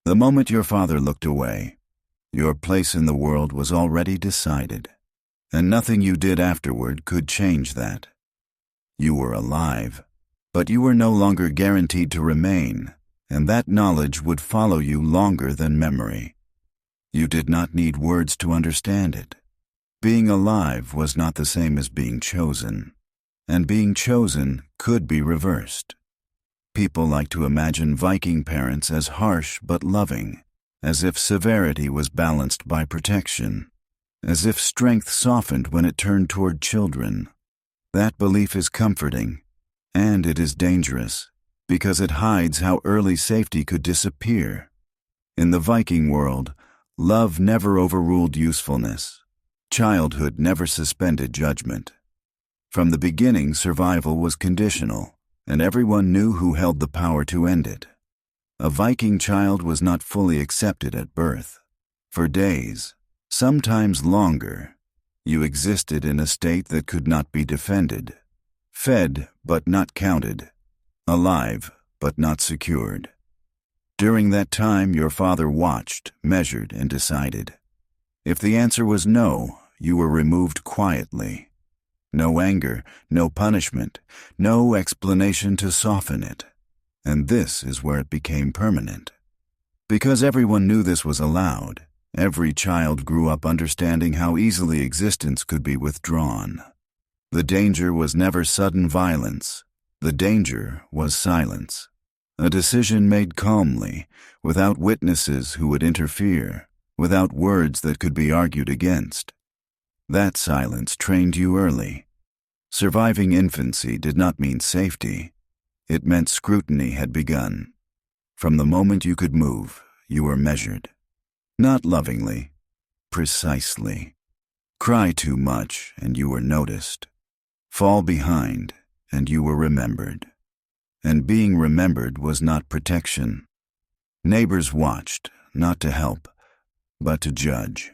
The moment your father looked away, your place in the world was already decided, and nothing you did afterward could change that. You were alive, but you were no longer guaranteed to remain, and that knowledge would follow you longer than memory. You did not need words to understand it. Being alive was not the same as being chosen, and being chosen could be reversed. People like to imagine Viking parents as harsh but loving, as if severity was balanced by protection, as if strength softened when it turned toward children. That belief is comforting, and it is dangerous, because it hides how early safety could disappear. In the Viking world, love never overruled usefulness. Childhood never suspended judgment. From the beginning, survival was conditional, and everyone knew who held the power to end it. A Viking child was not fully accepted at birth. For days, sometimes longer, you existed in a state that could not be defended, fed but not counted, alive but not secured. During that time, your father watched, measured, and decided. If the answer was no, you were removed quietly. No anger, no punishment, no explanation to soften it. And this is where it became permanent. Because everyone knew this was allowed, every child grew up understanding how easily existence could be withdrawn. The danger was never sudden violence. The danger was silence. A decision made calmly, without witnesses who would interfere, without words that could be argued against. That silence trained you early. Surviving infancy did not mean safety. It meant scrutiny had begun. From the moment you could move, you were measured. Not lovingly, precisely. Cry too much, and you were noticed. Fall behind, and you were remembered. And being remembered was not protection. Neighbors watched, not to help, but to judge.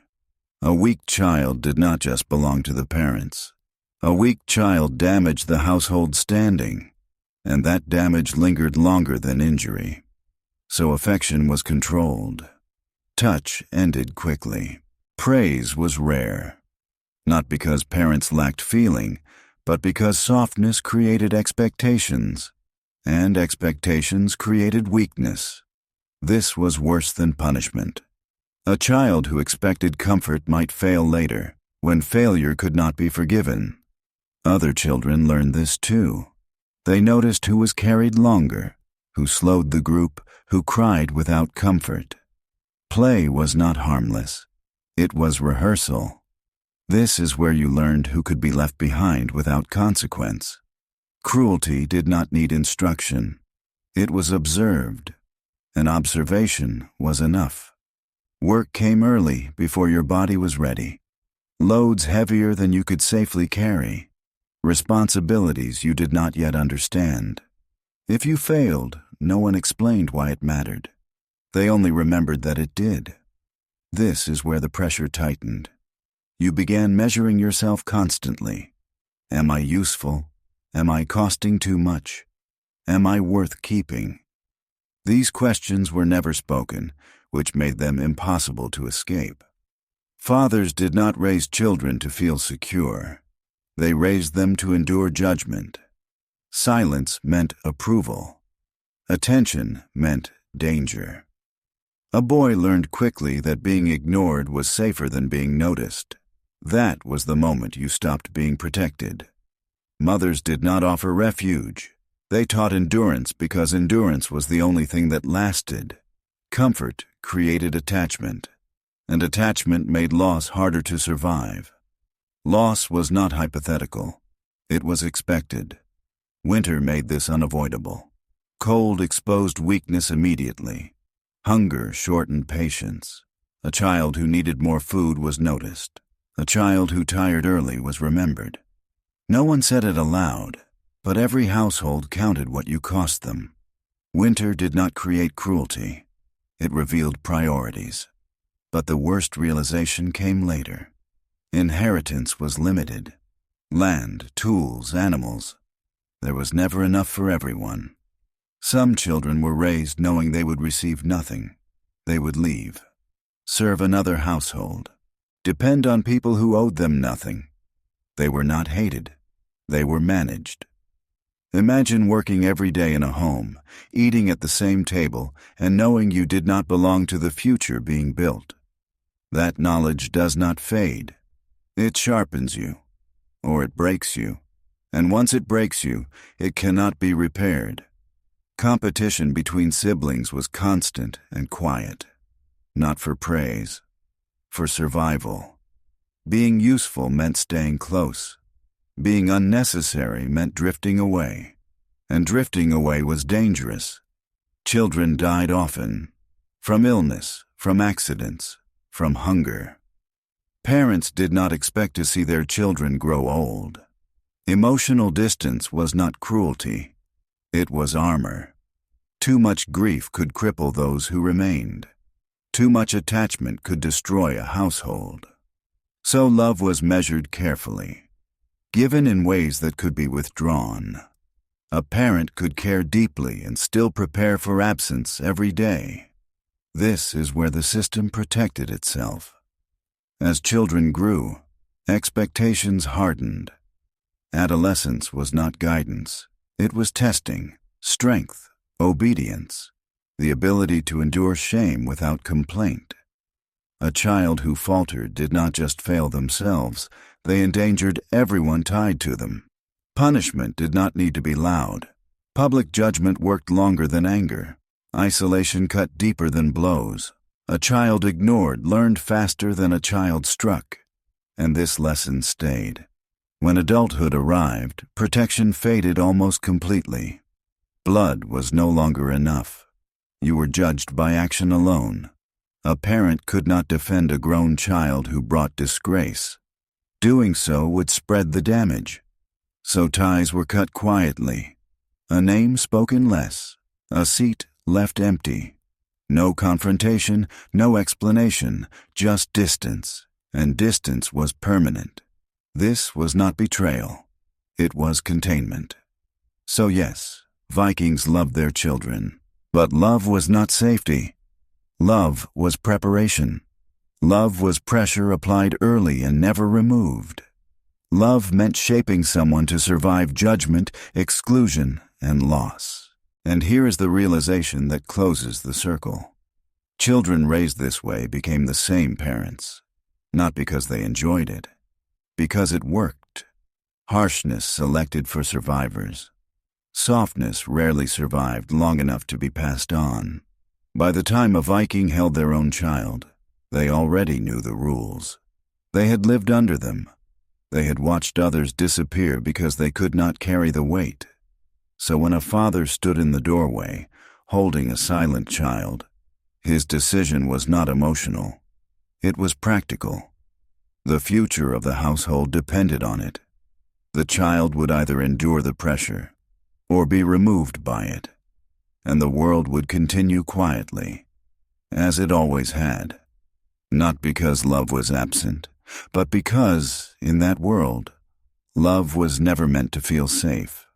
A weak child did not just belong to the parents. A weak child damaged the household standing, and that damage lingered longer than injury. So affection was controlled. Touch ended quickly. Praise was rare. Not because parents lacked feeling, but because softness created expectations, and expectations created weakness. This was worse than punishment. A child who expected comfort might fail later, when failure could not be forgiven. Other children learned this too. They noticed who was carried longer, who slowed the group, who cried without comfort. Play was not harmless. It was rehearsal. This is where you learned who could be left behind without consequence. Cruelty did not need instruction. It was observed. An observation was enough. Work came early before your body was ready. Loads heavier than you could safely carry. Responsibilities you did not yet understand. If you failed, no one explained why it mattered. They only remembered that it did. This is where the pressure tightened. You began measuring yourself constantly. Am I useful? Am I costing too much? Am I worth keeping? These questions were never spoken, which made them impossible to escape. Fathers did not raise children to feel secure. They raised them to endure judgment. Silence meant approval. Attention meant danger. A boy learned quickly that being ignored was safer than being noticed. That was the moment you stopped being protected. Mothers did not offer refuge. They taught endurance because endurance was the only thing that lasted. Comfort created attachment, and attachment made loss harder to survive. Loss was not hypothetical. It was expected. Winter made this unavoidable. Cold exposed weakness immediately. Hunger shortened patience. A child who needed more food was noticed. A child who tired early was remembered. No one said it aloud, but every household counted what you cost them. Winter did not create cruelty. It revealed priorities. But the worst realization came later. Inheritance was limited. Land, tools, animals. There was never enough for everyone. Some children were raised knowing they would receive nothing. they would leave, serve another household, depend on people who owed them nothing. They were not hated. They were managed. Imagine working every day in a home, eating at the same table, and knowing you did not belong to the future being built. That knowledge does not fade. It sharpens you, or it breaks you, and once it breaks you, it cannot be repaired. Competition between siblings was constant and quiet, not for praise, for survival. Being useful meant staying close. Being unnecessary meant drifting away, and drifting away was dangerous. Children died often, from illness, from accidents, from hunger. Parents did not expect to see their children grow old. Emotional distance was not cruelty. It was armor. Too much grief could cripple those who remained. Too much attachment could destroy a household. So love was measured carefully, given in ways that could be withdrawn. A parent could care deeply and still prepare for absence every day. This is where the system protected itself. As children grew, expectations hardened. Adolescence was not guidance. It was testing, strength, obedience, the ability to endure shame without complaint. A child who faltered did not just fail themselves, they endangered everyone tied to them. Punishment did not need to be loud. Public judgment worked longer than anger. Isolation cut deeper than blows. A child ignored learned faster than a child struck. And this lesson stayed. When adulthood arrived, protection faded almost completely. Blood was no longer enough. You were judged by action alone. A parent could not defend a grown child who brought disgrace. Doing so would spread the damage. So ties were cut quietly. A name spoken less. A seat left empty. No confrontation, no explanation, just distance. And distance was permanent. This was not betrayal. It was containment. So yes, Vikings loved their children. But love was not safety. Love was preparation. Love was pressure applied early and never removed. Love meant shaping someone to survive judgment, exclusion, and loss. And here is the realization that closes the circle. Children raised this way became the same parents, not because they enjoyed it, because it worked. Harshness selected for survivors. Softness rarely survived long enough to be passed on. By the time a Viking held their own child, they already knew the rules. They had lived under them. They had watched others disappear because they could not carry the weight. So when a father stood in the doorway, holding a silent child, his decision was not emotional. It was practical. The future of the household depended on it. The child would either endure the pressure or be removed by it, and the world would continue quietly, as it always had. Not because love was absent, but because, in that world, love was never meant to feel safe.